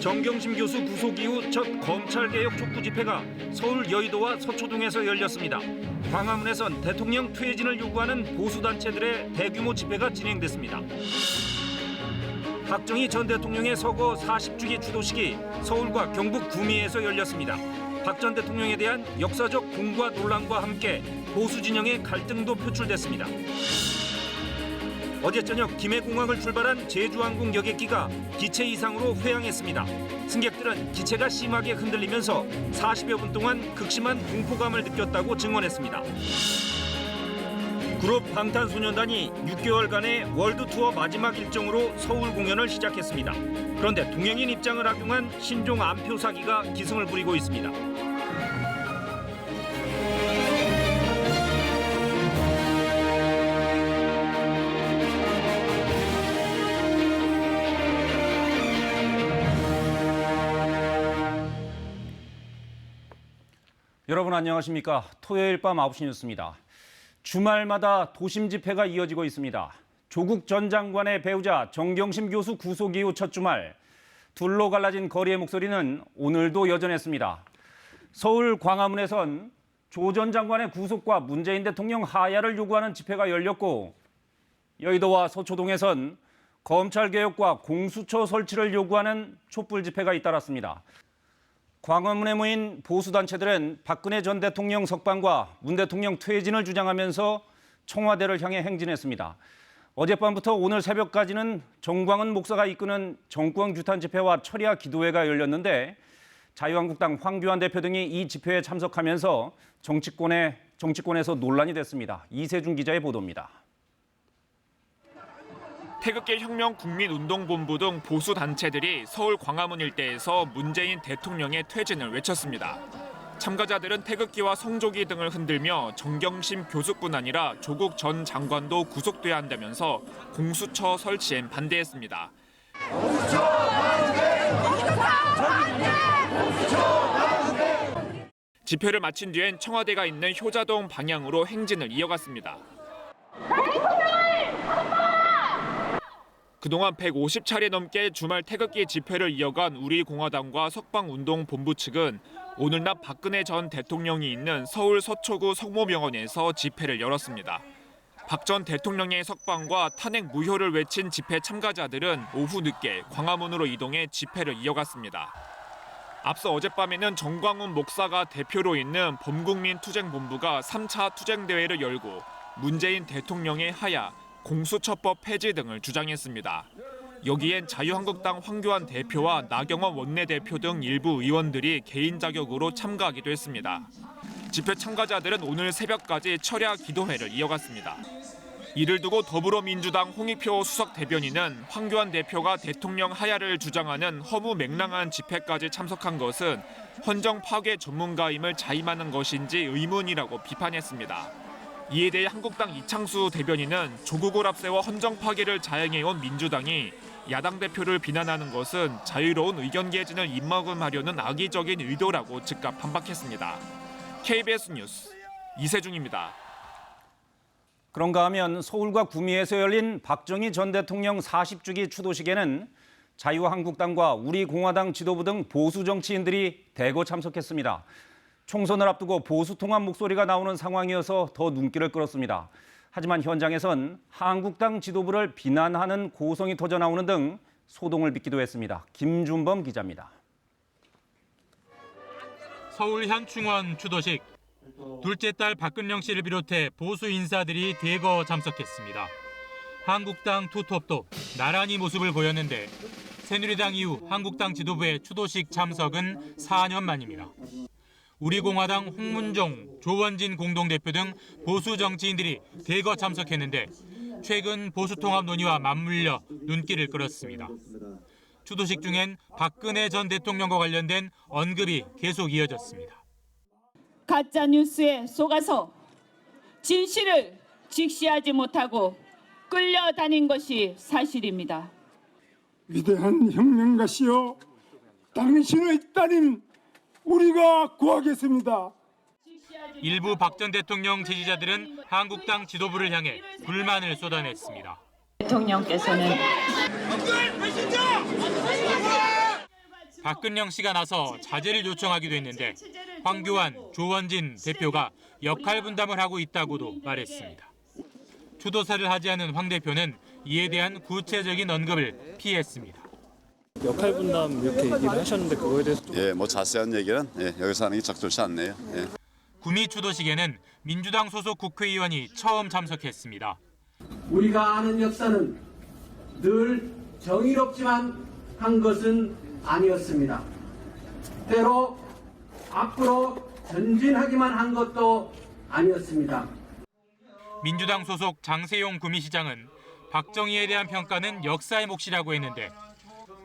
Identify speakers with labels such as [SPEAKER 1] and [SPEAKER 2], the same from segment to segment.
[SPEAKER 1] 정경심 교수 구속 이후 첫 검찰개혁 촉구 집회가 서울 여의도와 서초동에서 열렸습니다. 광화문에선 대통령 퇴진을 요구하는 보수단체들의 대규모 집회가 진행됐습니다. 박정희 전 대통령의 서거 40주기 추도식이 서울과 경북 구미에서 열렸습니다. 박 전 대통령에 대한 역사적 공과 논란과 함께 보수 진영의 갈등도 표출됐습니다. 어제 저녁 김해공항을 출발한 제주항공 여객기가 기체 이상으로 회항했습니다. 승객들은 기체가 심하게 흔들리면서 40여 분 동안 극심한 공포감을 느꼈다고 증언했습니다. 그룹 방탄소년단이 6개월간의 월드투어 마지막 일정으로 서울 공연을 시작했습니다. 그런데 동행인 입장을 악용한 신종 암표 사기가 기승을 부리고 있습니다. 여러분 안녕하십니까? 토요일 밤 9시 뉴스입니다. 주말마다 도심 집회가 이어지고 있습니다. 조국 전 장관의 배우자 정경심 교수 구속 이후 첫 주말, 둘로 갈라진 거리의 목소리는 오늘도 여전했습니다. 서울 광화문에선 조 전 장관의 구속과 문재인 대통령 하야를 요구하는 집회가 열렸고, 여의도와 서초동에선 검찰개혁과 공수처 설치를 요구하는 촛불 집회가 잇따랐습니다. 광화문에 모인 보수단체들은 박근혜 전 대통령 석방과 문 대통령 퇴진을 주장하면서 청와대를 향해 행진했습니다. 어젯밤부터 오늘 새벽까지는 정광훈 목사가 이끄는 정권 규탄 집회와 철야 기도회가 열렸는데, 자유한국당 황교안 대표 등이 이 집회에 참석하면서 정치권에서 논란이 됐습니다. 이세준 기자의 보도입니다.
[SPEAKER 2] 태극기 혁명 국민운동본부 등 보수 단체들이 서울 광화문 일대에서 문재인 대통령의 퇴진을 외쳤습니다. 참가자들은 태극기와 성조기 등을 흔들며 정경심 교수뿐 아니라 조국 전 장관도 구속돼야 한다면서 공수처 설치엔 반대했습니다. 집회를 마친 뒤엔 청와대가 있는 효자동 방향으로 행진을 이어갔습니다. 그동안 150차례 넘게 주말 태극기 집회를 이어간 우리공화당과 석방운동본부 측은 오늘 낮 박근혜 전 대통령이 있는 서울 서초구 성모병원에서 집회를 열었습니다. 박 전 대통령의 석방과 탄핵 무효를 외친 집회 참가자들은 오후 늦게 광화문으로 이동해 집회를 이어갔습니다. 앞서 어젯밤에는 정광훈 목사가 대표로 있는 범국민투쟁본부가 3차 투쟁대회를 열고 문재인 대통령의 하야, 공수처법 폐지 등을 주장했습니다. 여기엔 자유한국당 황교안 대표와 나경원 원내대표 등 일부 의원들이 개인 자격으로 참가하기도 했습니다. 집회 참가자들은 오늘 새벽까지 철야 기도회를 이어갔습니다. 이를 두고 더불어민주당 홍익표 수석 대변인은 황교안 대표가 대통령 하야를 주장하는 허무맹랑한 집회까지 참석한 것은 헌정 파괴 전문가임을 자임하는 것인지 의문이라고 비판했습니다. 이에 대해 한국당 이창수 대변인은 조국을 앞세워 헌정 파괴를 자행해온 민주당이 야당 대표를 비난하는 것은 자유로운 의견 개진을 입막음하려는 악의적인 의도라고 즉각 반박했습니다. KBS 뉴스 이세준입니다.
[SPEAKER 1] 그런가 하면 서울과 구미에서 열린 박정희 전 대통령 40주기 추도식에는 자유한국당과 우리공화당 지도부 등 보수 정치인들이 대거 참석했습니다. 총선을 앞두고 보수 통합 목소리가 나오는 상황이어서 더 눈길을 끌었습니다. 하지만 현장에선 한국당 지도부를 비난하는 고성이 터져 나오는 등 소동을 빚기도 했습니다. 김준범 기자입니다.
[SPEAKER 3] 서울 현충원 추도식. 둘째 딸 박근영 씨를 비롯해 보수 인사들이 대거 참석했습니다. 한국당 투톱도 나란히 모습을 보였는데 새누리당 이후 한국당 지도부의 추도식 참석은 4년 만입니다. 우리공화당 홍문종, 조원진 공동대표 등 보수 정치인들이 대거 참석했는데 최근 보수통합 논의와 맞물려 눈길을 끌었습니다. 추도식 중엔 박근혜 전 대통령과 관련된 언급이 계속 이어졌습니다.
[SPEAKER 4] 가짜 뉴스에 속아서 진실을 직시하지 못하고 끌려다닌 것이 사실입니다.
[SPEAKER 5] 위대한 혁명가시여, 당신의 딸인 우리가 구하겠습니다.
[SPEAKER 3] 일부 박 전 대통령 지지자들은 한국당 지도부를 향해 불만을 쏟아냈습니다.
[SPEAKER 4] 대통령께서는
[SPEAKER 3] 박근영 씨가 나서 자제를 요청하기도 했는데 황교안, 조원진 대표가 역할 분담을 하고 있다고도 말했습니다. 추도사를 하지 않은 황 대표는 이에 대한 구체적인 언급을 피했습니다.
[SPEAKER 6] 역할 분담 이렇게 얘기를 하셨는데 그거에 대해서 좀...
[SPEAKER 7] 뭐 자세한 얘기는 여기서 하는 게 적절치 않네요.
[SPEAKER 3] 구미 추도식에는 민주당 소속 국회의원이 처음 참석했습니다.
[SPEAKER 8] 우리가 아는 역사는 늘 정의롭지만 한 것은 아니었습니다. 때로 앞으로 전진하기만 한 것도 아니었습니다.
[SPEAKER 3] 민주당 소속 장세용 구미시장은 박정희에 대한 평가는 역사의 몫이라고 했는데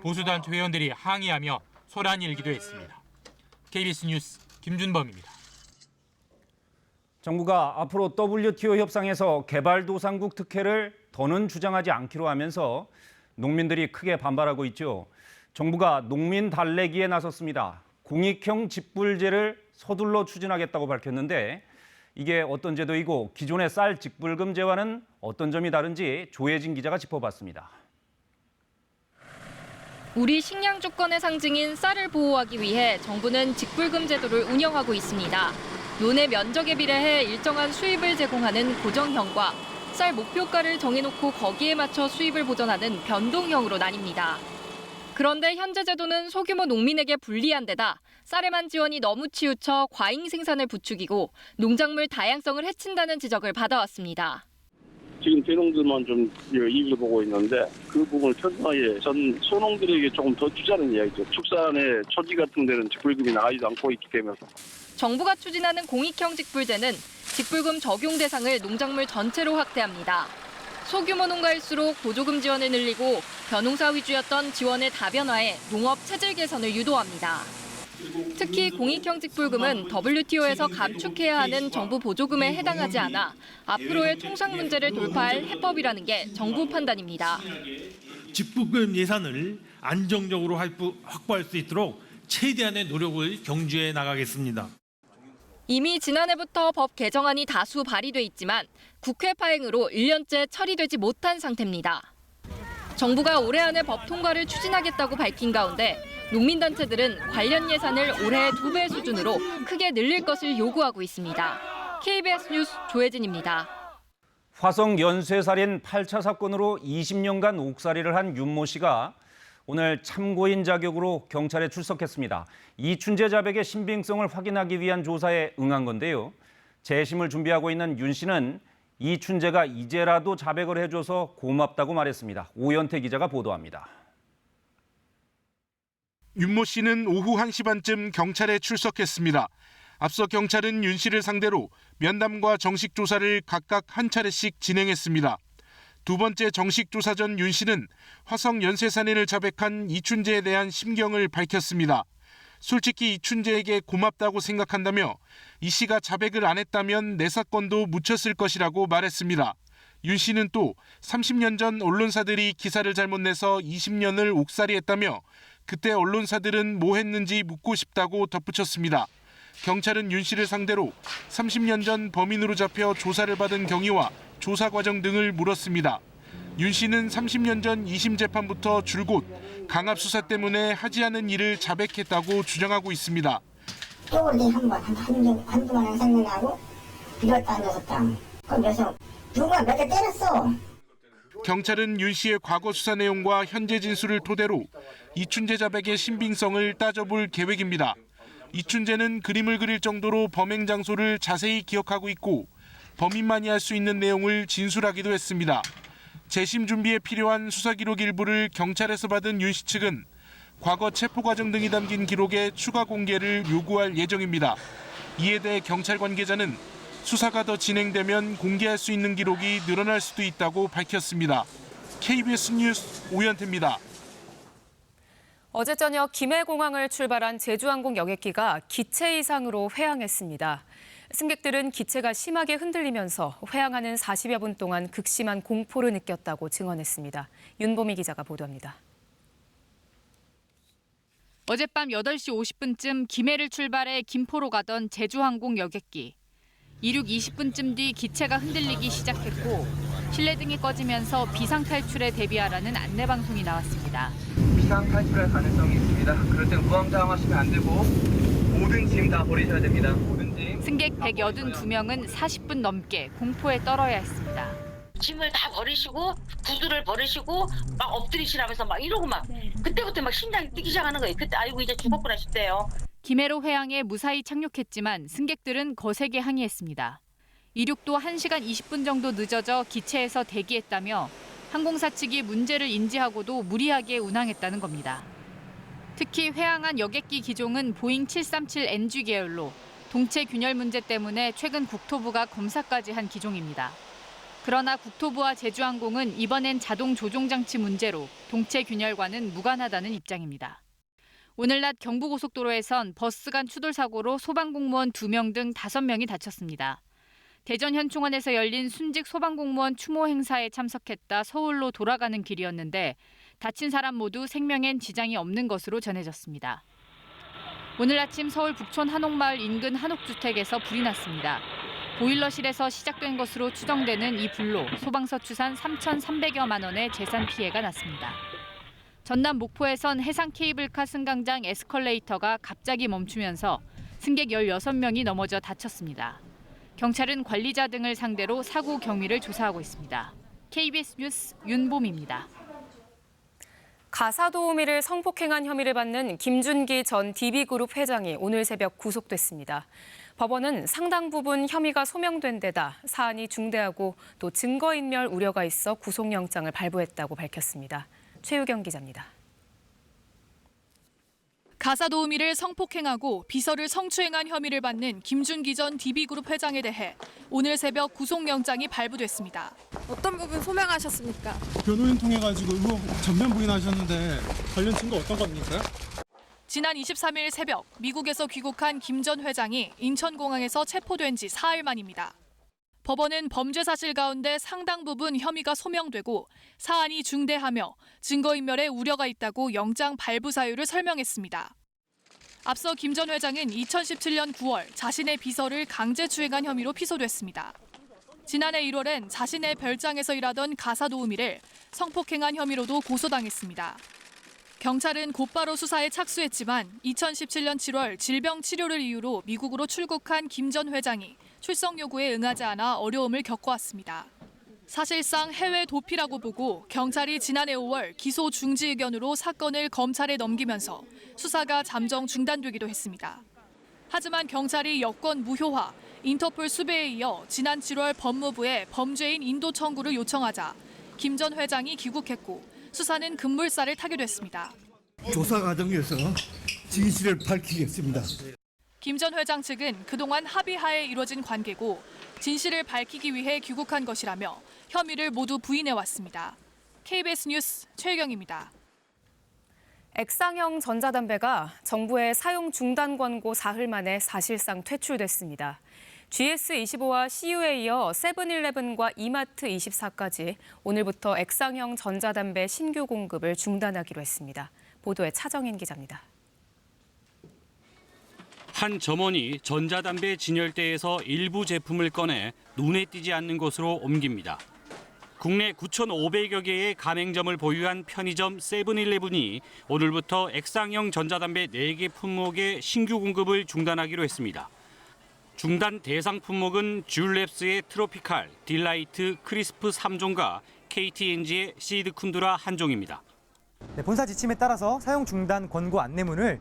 [SPEAKER 3] 보수단체 회원들이 항의하며 소란이 일기도 했습니다. KBS 뉴스 김준범입니다.
[SPEAKER 1] 정부가 앞으로 WTO 협상에서 개발도상국 특혜를 더는 주장하지 않기로 하면서 농민들이 크게 반발하고 있죠. 정부가 농민 달래기에 나섰습니다. 공익형 직불제를 서둘러 추진하겠다고 밝혔는데 이게 어떤 제도이고 기존의 쌀 직불금제와는 어떤 점이 다른지 조혜진 기자가 짚어봤습니다.
[SPEAKER 9] 우리 식량 주권의 상징인 쌀을 보호하기 위해 정부는 직불금 제도를 운영하고 있습니다. 논의 면적에 비례해 일정한 수입을 제공하는 고정형과 쌀 목표가를 정해놓고 거기에 맞춰 수입을 보전하는 변동형으로 나뉩니다. 그런데 현재 제도는 소규모 농민에게 불리한 데다 쌀에만 지원이 너무 치우쳐 과잉 생산을 부추기고 농작물 다양성을 해친다는 지적을 받아왔습니다.
[SPEAKER 10] 지금 대농들만 좀 이익을 보고 있는데 그 부분을 편하게 전 소농들에게 조금 더 주자는 이야기죠. 축산의 초지 같은 데는 직불금이 나가지도 않고 있기 때문에.
[SPEAKER 9] 정부가 추진하는 공익형 직불제는 직불금 적용 대상을 농작물 전체로 확대합니다. 소규모 농가일수록 보조금 지원을 늘리고 벼농사 위주였던 지원의 다변화에 농업 체질 개선을 유도합니다. 특히 공익형 직불금은 WTO에서 감축해야 하는 정부 보조금에 해당하지 않아 앞으로의 통상 문제를 돌파할 해법이라는 게 정부 판단입니다.
[SPEAKER 11] 직불금 예산을 안정적으로 확보할 수 있도록 최대한의 노력을 경주해 나가겠습니다.
[SPEAKER 9] 이미 지난해부터 법 개정안이 다수 발의돼 있지만 국회 파행으로 1년째 처리되지 못한 상태입니다. 정부가 올해 안에 법 통과를 추진하겠다고 밝힌 가운데 농민단체들은 관련 예산을 올해 2배 수준으로 크게 늘릴 것을 요구하고 있습니다. KBS 뉴스 조혜진입니다.
[SPEAKER 1] 화성 연쇄살인 8차 사건으로 20년간 옥살이를 한 윤모 씨가 오늘 참고인 자격으로 경찰에 출석했습니다. 이춘재 자백의 신빙성을 확인하기 위한 조사에 응한 건데요. 재심을 준비하고 있는 윤 씨는 이춘재가 이제라도 자백을 해줘서 고맙다고 말했습니다. 오연태 기자가 보도합니다.
[SPEAKER 12] 윤모 씨는 오후 1시 반쯤 경찰에 출석했습니다. 앞서 경찰은 윤 씨를 상대로 면담과 정식 조사를 각각 한 차례씩 진행했습니다. 두 번째 정식 조사 전 윤 씨는 화성 연쇄살인을 자백한 이춘재에 대한 심경을 밝혔습니다. 솔직히 이춘재에게 고맙다고 생각한다며 이 씨가 자백을 안 했다면 내 사건도 묻혔을 것이라고 말했습니다. 윤 씨는 또 30년 전 언론사들이 기사를 잘못 내서 20년을 옥살이했다며 그때 언론사들은 뭐 했는지 묻고 싶다고 덧붙였습니다. 경찰은 윤 씨를 상대로 30년 전 범인으로 잡혀 조사를 받은 경위와 조사 과정 등을 물었습니다. 윤 씨는 30년 전 2심 재판부터 줄곧 강압 수사 때문에 하지 않은 일을 자백했다고 주장하고 있습니다.
[SPEAKER 13] 쪼그리 한두번 생각나고 비렸다 앉았었다. 그래서 누가 몇 대 때렸어.
[SPEAKER 12] 경찰은 윤 씨의 과거 수사 내용과 현재 진술을 토대로 이춘재 자백의 신빙성을 따져볼 계획입니다. 이춘재는 그림을 그릴 정도로 범행 장소를 자세히 기억하고 있고 범인만이 할 수 있는 내용을 진술하기도 했습니다. 재심 준비에 필요한 수사 기록 일부를 경찰에서 받은 윤 씨 측은 과거 체포 과정 등이 담긴 기록의 추가 공개를 요구할 예정입니다. 이에 대해 경찰 관계자는 수사가 더 진행되면 공개할 수 있는 기록이 늘어날 수도 있다고 밝혔습니다. KBS 뉴스 오연태입니다.
[SPEAKER 14] 어제 저녁 김해공항을 출발한 제주항공 여객기가 기체 이상으로 회항했습니다. 승객들은 기체가 심하게 흔들리면서 회항하는 40여 분 동안 극심한 공포를 느꼈다고 증언했습니다. 윤보미 기자가 보도합니다.
[SPEAKER 15] 어젯밤 8시 50분쯤 김해를 출발해 김포로 가던 제주항공 여객기. 이륙 20분쯤 뒤 기체가 흔들리기 시작했고 실내등이 꺼지면서 비상탈출에 대비하라는 안내방송이 나왔습니다.
[SPEAKER 16] 비상 탈출할 가능성이 있습니다. 그럴 땐 우왕좌왕하시면 안 되고 모든 짐 다 버리셔야 됩니다. 모든 짐.
[SPEAKER 15] 승객 182명은 40분 넘게 공포에 떨어야 했습니다.
[SPEAKER 17] 짐을 다 버리시고 구두를 버리시고 막 엎드리시라면서 막 이러고 막 그때부터 막 심장이 뛰기 시작하는 거예요. 그때 아이고 이제 죽었구나 싶대요.
[SPEAKER 15] 김해로 회항에 무사히 착륙했지만 승객들은 거세게 항의했습니다. 이륙도 1시간 20분 정도 늦어져 기체에서 대기했다며 항공사 측이 문제를 인지하고도 무리하게 운항했다는 겁니다. 특히 회항한 여객기 기종은 보잉 737NG 계열로 동체 균열 문제 때문에 최근 국토부가 검사까지 한 기종입니다. 그러나 국토부와 제주항공은 이번엔 자동 조종 장치 문제로 동체 균열과는 무관하다는 입장입니다. 오늘 낮 경부고속도로에선 버스 간 추돌 사고로 소방공무원 2명 등 5명이 다쳤습니다. 대전 현충원에서 열린 순직 소방공무원 추모 행사에 참석했다 서울로 돌아가는 길이었는데 다친 사람 모두 생명엔 지장이 없는 것으로 전해졌습니다. 오늘 아침 서울 북촌 한옥마을 인근 한옥주택에서 불이 났습니다. 보일러실에서 시작된 것으로 추정되는 이 불로 소방서 추산 3,300여만 원의 재산 피해가 났습니다. 전남 목포에선 해상 케이블카 승강장 에스컬레이터가 갑자기 멈추면서 승객 16명이 넘어져 다쳤습니다. 경찰은 관리자 등을 상대로 사고 경위를 조사하고 있습니다. KBS 뉴스 윤봄입니다.
[SPEAKER 14] 가사도우미를 성폭행한 혐의를 받는 김준기 전 DB그룹 회장이 오늘 새벽 구속됐습니다. 법원은 상당 부분 혐의가 소명된 데다 사안이 중대하고 또 증거인멸 우려가 있어 구속영장을 발부했다고 밝혔습니다. 최유경 기자입니다.
[SPEAKER 18] 가사도우미를 성폭행하고 비서를 성추행한 혐의를 받는 김준기 전 DB그룹 회장에 대해 오늘 새벽 구속영장이 발부됐습니다.
[SPEAKER 19] 어떤 부분 소명하셨습니까?
[SPEAKER 20] 변호인 통해가지고 의혹 전면 부인하셨는데 관련 증거 어떤 겁니까?
[SPEAKER 18] 지난 23일 새벽 미국에서 귀국한 김 전 회장이 인천공항에서 체포된 지 사흘 만입니다. 법원은 범죄 사실 가운데 상당 부분 혐의가 소명되고 사안이 중대하며 증거인멸에 우려가 있다고 영장 발부 사유를 설명했습니다. 앞서 김 전 회장은 2017년 9월 자신의 비서를 강제추행한 혐의로 피소됐습니다. 지난해 1월엔 자신의 별장에서 일하던 가사도우미를 성폭행한 혐의로도 고소당했습니다. 경찰은 곧바로 수사에 착수했지만 2017년 7월 질병 치료를 이유로 미국으로 출국한 김 전 회장이 출석 요구에 응하지 않아 어려움을 겪어왔습니다. 사실상 해외 도피라고 보고 경찰이 지난해 5월 기소 중지 의견으로 사건을 검찰에 넘기면서 수사가 잠정 중단되기도 했습니다. 하지만 경찰이 여권 무효화, 인터폴 수배에 이어 지난 7월 법무부에 범죄인 인도 청구를 요청하자 김 전 회장이 귀국했고 수사는 급물살을 타게 됐습니다.
[SPEAKER 21] 조사 과정에서 진실을 밝히겠습니다.
[SPEAKER 18] 김 전 회장 측은 그동안 합의하에 이뤄진 관계고 진실을 밝히기 위해 귀국한 것이라며 혐의를 모두 부인해왔습니다. KBS 뉴스 최유경입니다.
[SPEAKER 14] 액상형 전자담배가 정부의 사용 중단 권고 사흘 만에 사실상 퇴출됐습니다. GS25와 CU에 이어 세븐일레븐과 이마트24까지 오늘부터 액상형 전자담배 신규 공급을 중단하기로 했습니다. 보도에 차정인 기자입니다.
[SPEAKER 22] 한 점원이 전자담배 진열대에서 일부 제품을 꺼내 눈에 띄지 않는 곳으로 옮깁니다. 국내 9,500여 개의 가맹점을 보유한 편의점 세븐일레븐이 오늘부터 액상형 전자담배 4개 품목의 신규 공급을 중단하기로 했습니다. 중단 대상 품목은 쥬랩스의 트로피칼, 딜라이트, 크리스프 3종과 KT&G의 시드 쿤드라 1종입니다.
[SPEAKER 23] 본사 지침에 따라서 사용 중단 권고 안내문을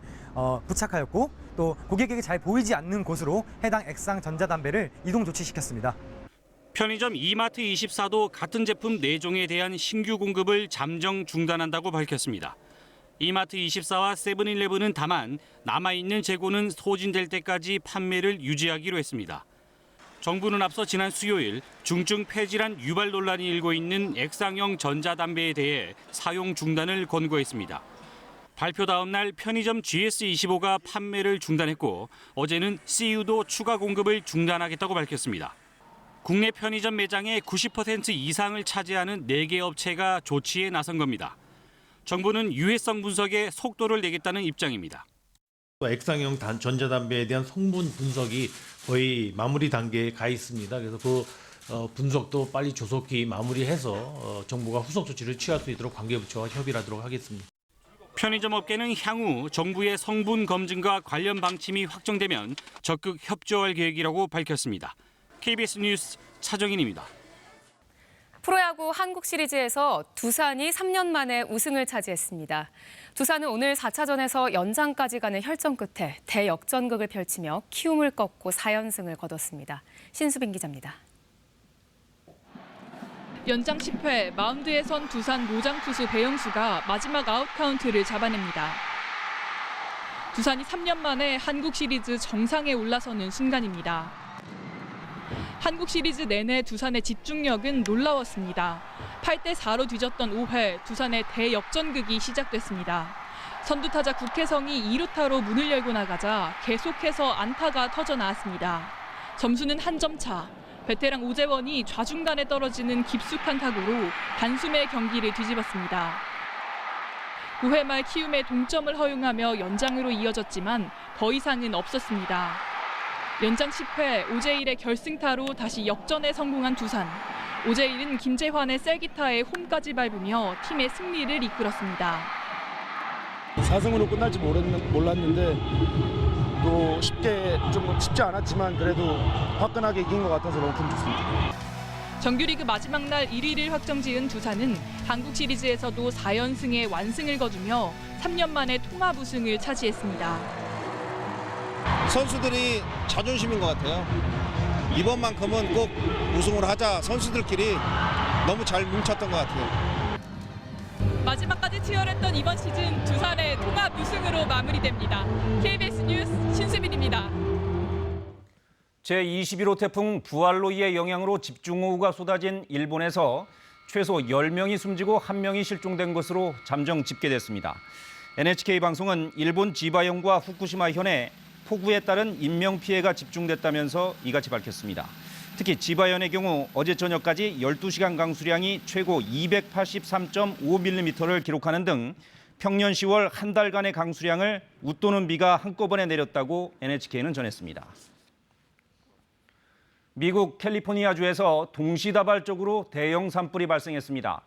[SPEAKER 23] 부착하였고 또 고객에게 잘 보이지 않는 곳으로 해당 액상 전자담배를 이동 조치시켰습니다.
[SPEAKER 22] 편의점 이마트24도 같은 제품 4종에 대한 신규 공급을 잠정 중단한다고 밝혔습니다. 이마트24와 세븐일레븐은 다만 남아있는 재고는 소진될 때까지 판매를 유지하기로 했습니다. 정부는 앞서 지난 수요일 중증 폐질환 유발 논란이 일고 있는 액상형 전자담배에 대해 사용 중단을 권고했습니다. 발표 다음 날 편의점 GS25가 판매를 중단했고 어제는 CU도 추가 공급을 중단하겠다고 밝혔습니다. 국내 편의점 매장의 90% 이상을 차지하는 4개 업체가 조치에 나선 겁니다. 정부는 유해성 분석에 속도를 내겠다는 입장입니다.
[SPEAKER 11] 액상형 전자담배에 대한 성분 분석이 거의 마무리 단계에 가 있습니다. 그래서 그 분석도 빨리 조속히 마무리해서 정부가 후속 조치를 취할 수 있도록 관계부처와 협의를 하도록 하겠습니다.
[SPEAKER 22] 편의점 업계는 향후 정부의 성분 검증과 관련 방침이 확정되면 적극 협조할 계획이라고 밝혔습니다. KBS 뉴스 차정인입니다.
[SPEAKER 14] 프로야구 한국 시리즈에서 두산이 3년 만에 우승을 차지했습니다. 두산은 오늘 4차전에서 연장까지 가는 혈전 끝에 대역전극을 펼치며 키움을 꺾고 4연승을 거뒀습니다. 신수빈 기자입니다.
[SPEAKER 18] 연장 10회 마운드에 선 두산 노장 투수 배영수가 마지막 아웃 카운트를 잡아냅니다. 두산이 3년 만에 한국 시리즈 정상에 올라서는 순간입니다. 한국 시리즈 내내 두산의 집중력은 놀라웠습니다. 8대4로 뒤졌던 5회 두산의 대역전극이 시작됐습니다. 선두타자 국혜성이 2루타로 문을 열고 나가자 계속해서 안타가 터져 나왔습니다. 점수는 한 점 차. 베테랑 오재원이 좌중간에 떨어지는 깊숙한 타구로 단숨에 경기를 뒤집었습니다. 9회 말 키움의 동점을 허용하며 연장으로 이어졌지만 더 이상은 없었습니다. 연장 10회 오재일의 결승타로 다시 역전에 성공한 두산. 오재일은 김재환의 쐐기타에 홈까지 밟으며 팀의 승리를 이끌었습니다.
[SPEAKER 2] 4승으로 끝날지 몰랐는데 또 쉽지 않았지만 그래도 화끈하게 이긴 것 같아서 너무 기분 좋습니다.
[SPEAKER 18] 정규리그 마지막 날 1위를 확정지은 두산은 한국 시리즈에서도 4연승에 완승을 거두며 3년 만에 통합 우승을 차지했습니다.
[SPEAKER 4] 선수들이 자존심인 것 같아요. 이번만큼은 꼭 우승을 하자. 선수들끼리 너무 잘 뭉쳤던 것 같아요.
[SPEAKER 18] 마지막까지 치열했던 이번 시즌 두산의 통합 우승으로 마무리됩니다. KBS 뉴스 신수빈입니다.
[SPEAKER 1] 제21호 태풍 부알로이의 영향으로 집중호우가 쏟아진 일본에서 최소 10명이 숨지고 1명이 실종된 것으로 잠정 집계됐습니다. NHK 방송은 일본 지바현과 후쿠시마 현에 폭우에 따른 인명피해가 집중됐다면서 이같이 밝혔습니다. 특히 지바현의 경우 어제 저녁까지 12시간 강수량이 최고 283.5mm를 기록하는 등 평년 10월 한 달간의 강수량을 웃도는 비가 한꺼번에 내렸다고 NHK는 전했습니다. 미국 캘리포니아주에서 동시다발적으로 대형 산불이 발생했습니다.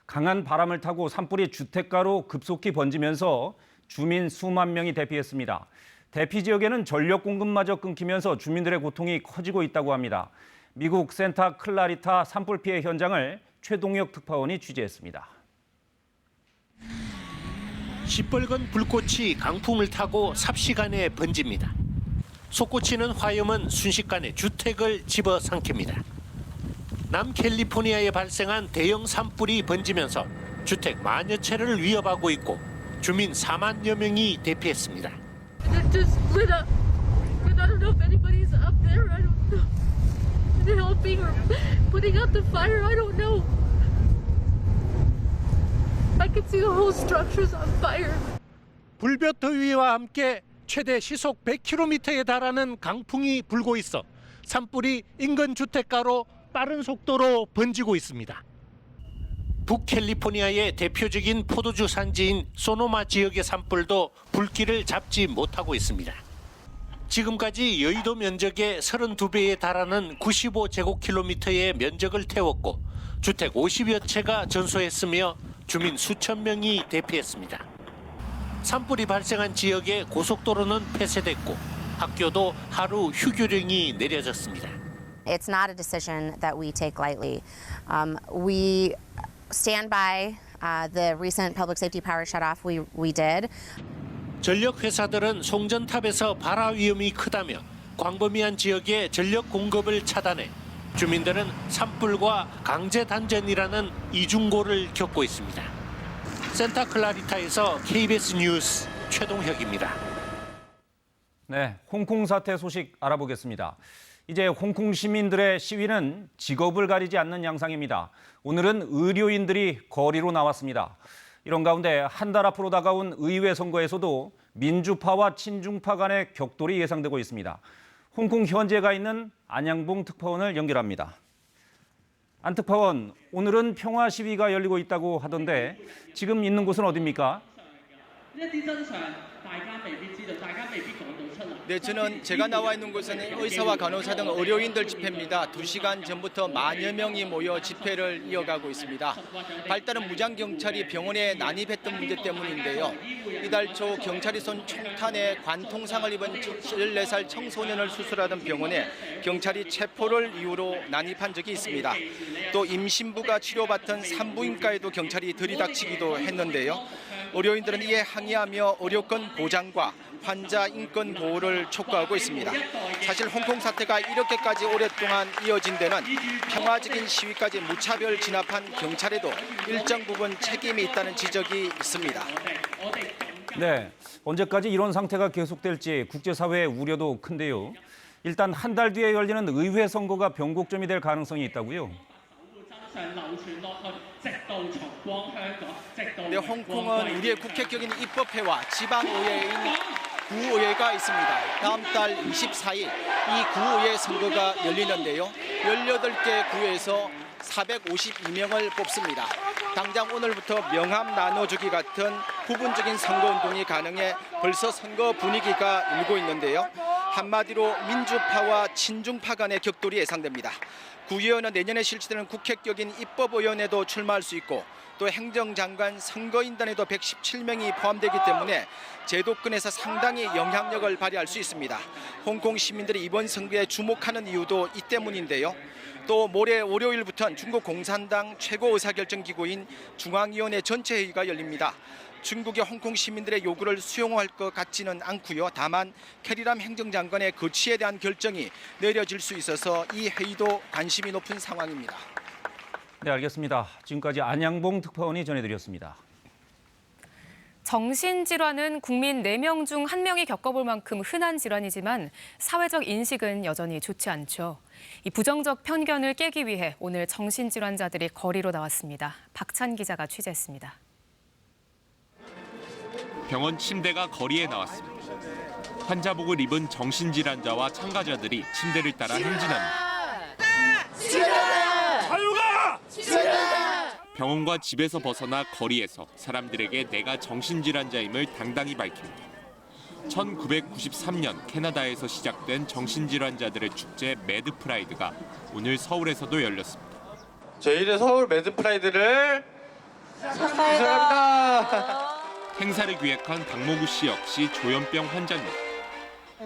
[SPEAKER 1] 강한 바람을 타고 산불이 주택가로 급속히 번지면서 주민 수만 명이 대피했습니다. 대피 지역에는 전력 공급마저 끊기면서 주민들의 고통이 커지고 있다고 합니다. 미국 센타 클라리타 산불 피해 현장을 최동혁 특파원이 취재했습니다.
[SPEAKER 5] 시뻘건 불꽃이 강풍을 타고 삽시간에 번집니다. 솟구치는 화염은 순식간에 주택을 집어삼킵니다. 남캘리포니아에 발생한 대형 산불이 번지면서 주택 만여 채를 위협하고 있고 주민 4만여 명이 대피했습니다.
[SPEAKER 24] helping or putting out the fire. I don't know. I can see the whole structure's on fire.
[SPEAKER 5] 불볕 더위와 함께 최대 시속 100km에 달하는 강풍이 불고 있어 산불이 인근 주택가로 빠른 속도로 번지고 있습니다. 북캘리포니아의 대표적인 포도주 산지인 소노마 지역의 산불도 불길을 잡지 못하고 있습니다. 지금까지 여의도 면적의 32배에 달하는 95제곱킬로미터의 면적을 태웠고 주택 50여 채가 전소했으며 주민 수천 명이 대피했습니다. 산불이 발생한 지역의 고속도로는 폐쇄됐고 학교도 하루 휴교령이 내려졌습니다.
[SPEAKER 25] It's not a decision that we take lightly. We stand by the recent public safety power shutoff we did.
[SPEAKER 5] 전력 회사들은 송전탑에서 발화 위험이 크다며 광범위한 지역의 전력 공급을 차단해 주민들은 산불과 강제 단전이라는 이중고를 겪고 있습니다. 센타 클라리타에서 KBS 뉴스 최동혁입니다.
[SPEAKER 1] 네, 홍콩 사태 소식 알아보겠습니다. 이제 홍콩 시민들의 시위는 직업을 가리지 않는 양상입니다. 오늘은 의료인들이 거리로 나왔습니다. 이런 가운데 한 달 앞으로 다가온 의회 선거에서도 민주파와 친중파 간의 격돌이 예상되고 있습니다. 홍콩 현지에 가 있는 안양봉 특파원을 연결합니다. 안 특파원, 오늘은 평화 시위가 열리고 있다고 하던데 지금 있는 곳은 어디입니까?
[SPEAKER 3] 네, 제가 나와 있는 곳은 의사와 간호사 등 의료인들 집회입니다. 2시간 전부터 만여 명이 모여 집회를 이어가고 있습니다. 발달은 무장경찰이 병원에 난입했던 문제 때문인데요. 이달 초 경찰이 쏜 총탄에 관통상을 입은 14살 청소년을 수술하던 병원에 경찰이 체포를 이유로 난입한 적이 있습니다. 또 임신부가 치료받던 산부인과에도 경찰이 들이닥치기도 했는데요. 의료인들은 이에 항의하며 의료권 보장과 환자 인권 보호를 촉구하고 있습니다. 사실 홍콩 사태가 이렇게까지 오랫동안 이어진 데는 평화적인 시위까지 무차별 진압한 경찰에도 일정 부분 책임이 있다는 지적이 있습니다.
[SPEAKER 1] 네, 언제까지 이런 상태가 계속될지 국제사회의 우려도 큰데요. 일단 한 달 뒤에 열리는 의회 선거가 변곡점이 될 가능성이 있다고요.
[SPEAKER 3] 네, 홍콩은 우리의 국회격인 입법회와 지방의회인 구의회가 있습니다. 다음 달 24일 이 구의회 선거가 열리는데요. 18개 구에서 452명을 뽑습니다. 당장 오늘부터 명함 나눠주기 같은 부분적인 선거운동이 가능해 벌써 선거 분위기가 일고 있는데요. 한마디로 민주파와 친중파 간의 격돌이 예상됩니다. 구의원은 내년에 실시되는 국회격인 입법위원회도 출마할 수 있고 또 행정장관 선거인단에도 117명이 포함되기 때문에 제도권에서 상당히 영향력을 발휘할 수 있습니다. 홍콩 시민들이 이번 선거에 주목하는 이유도 이 때문인데요. 또 모레 월요일부터는 중국 공산당 최고의사결정기구인 중앙위원회 전체 회의가 열립니다. 중국이 홍콩 시민들의 요구를 수용할 것 같지는 않고요. 다만 캐리람 행정장관의 거취에 대한 결정이 내려질 수 있어서 이 회의도 관심이 높은 상황입니다.
[SPEAKER 1] 네, 알겠습니다. 지금까지 안양봉 특파원이 전해드렸습니다.
[SPEAKER 14] 정신질환은 국민 4명 중 1명이 겪어볼 만큼 흔한 질환이지만 사회적 인식은 여전히 좋지 않죠. 이 부정적 편견을 깨기 위해 오늘 정신질환자들이 거리로 나왔습니다. 박찬 기자가 취재했습니다.
[SPEAKER 6] 병원 침대가 거리에 나왔습니다. 환자복을 입은 정신질환자와 참가자들이 침대를 따라 행진합니다. 병원과 집에서 벗어나 거리에서 사람들에게 내가 정신질환자임을 당당히 밝힙니다. 1993년 캐나다에서 시작된 정신질환자들의 축제 매드프라이드가 오늘 서울에서도 열렸습니다.
[SPEAKER 7] 저희는 서울 매드프라이드를 축하합니다.
[SPEAKER 6] 행사를 기획한 박모구 씨 역시 조현병 환자입니다.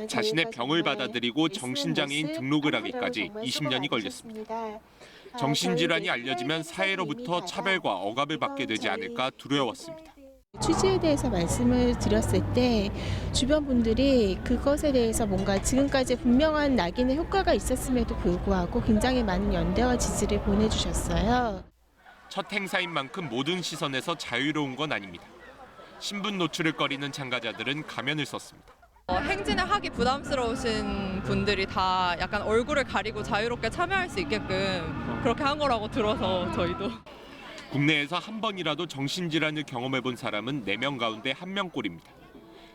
[SPEAKER 6] 자신의 병을 받아들이고 정신장애인 등록을 하기까지 20년이 걸렸습니다. 정신질환이 알려지면 사회로부터 차별과 억압을 받게 되지 않을까 두려웠습니다.
[SPEAKER 8] 취지에 대해서 말씀을 드렸을 때 주변 분들이 그것에 대해서 뭔가 지금까지 분명한 낙인의 효과가 있었음에도 불구하고 굉장히 많은 연대와 지지를 보내주셨어요.
[SPEAKER 6] 첫 행사인 만큼 모든 시선에서 자유로운 건 아닙니다. 신분 노출을 꺼리는 참가자들은 가면을 썼습니다.
[SPEAKER 10] 행진을 하기 부담스러우신 분들이 다 약간 얼굴을 가리고 자유롭게 참여할 수 있게끔 그렇게 한 거라고 들어서 저희도.
[SPEAKER 6] 국내에서 한 번이라도 정신질환을 경험해본 사람은 4명 가운데 1명꼴입니다.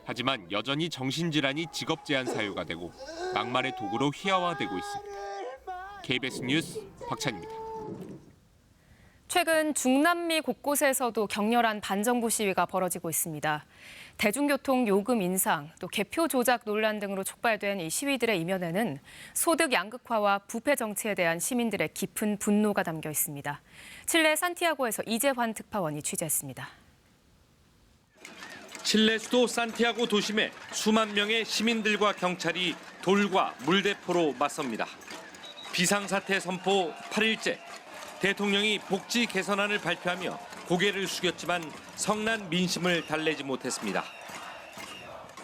[SPEAKER 6] 하지만 여전히 정신질환이 직업 제한 사유가 되고 막말의 도구로 희화화되고 있습니다. KBS 뉴스 박찬입니다.
[SPEAKER 14] 최근 중남미 곳곳에서도 격렬한 반정부 시위가 벌어지고 있습니다. 대중교통 요금 인상, 또 개표 조작 논란 등으로 촉발된 이 시위들의 이면에는 소득 양극화와 부패 정치에 대한 시민들의 깊은 분노가 담겨 있습니다. 칠레 산티아고에서 이재환 특파원이 취재했습니다.
[SPEAKER 26] 칠레 수도 산티아고 도심에 수만 명의 시민들과 경찰이 돌과 물대포로 맞섭니다. 비상사태 선포 8일째. 대통령이 복지 개선안을 발표하며 고개를 숙였지만 성난 민심을 달래지 못했습니다.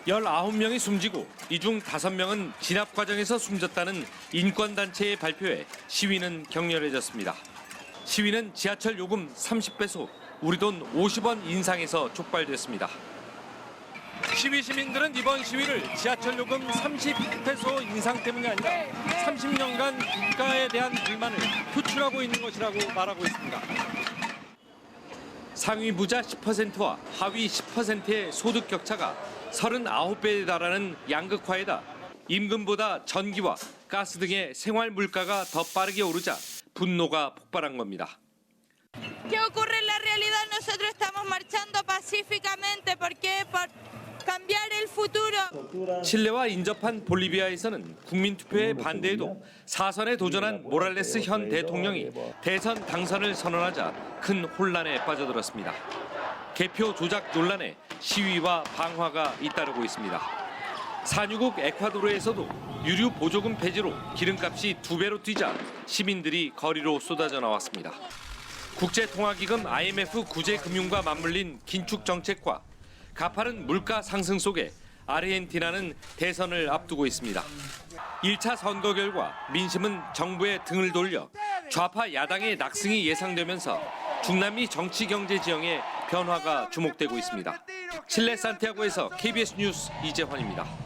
[SPEAKER 26] 19명이 숨지고 이 중 5명은 진압 과정에서 숨졌다는 인권단체의 발표에 시위는 격렬해졌습니다. 시위는 지하철 요금 30배속, 우리 돈 50원 인상에서 촉발됐습니다. 시위 시민들은 이번 시위를 지하철 요금 30페소 인상 때문이 아니라 30년간 국가에 대한 불만을 표출하고 있는 것이라고 말하고 있습니다. 상위 부자 10%와 하위 10%의 소득 격차가 39배에 달하는 양극화에다 임금보다 전기와 가스 등의 생활 물가가 더 빠르게 오르자 분노가 폭발한 겁니다.
[SPEAKER 27] ¿Qué ocurre en la realidad? Nosotros estamos marchando pacíficamente. ¿Por qué?
[SPEAKER 9] cambiar el futuro.
[SPEAKER 26] 칠레와 인접한 볼리비아에서는 국민투표에 반대해도 사선에 도전한 모랄레스 현 대통령이 대선 당선을 선언하자 큰 혼란에 빠져들었습니다. 개표 조작 논란에 시위와 방화가 잇따르고 있습니다. 산유국 에콰도르에서도 유류 보조금 폐지로 기름값이 2배로 뛰자 시민들이 거리로 쏟아져 나왔습니다. 국제통화기금 IMF 구제 금융과 맞물린 긴축 정책과 가파른 물가 상승 속에 아르헨티나는 대선을 앞두고 있습니다. 1차 선거 결과 민심은 정부의 등을 돌려 좌파 야당의 낙승이 예상되면서 중남미 정치 경제 지형의 변화가 주목되고 있습니다. 칠레 산티아고에서 KBS 뉴스 이재환입니다.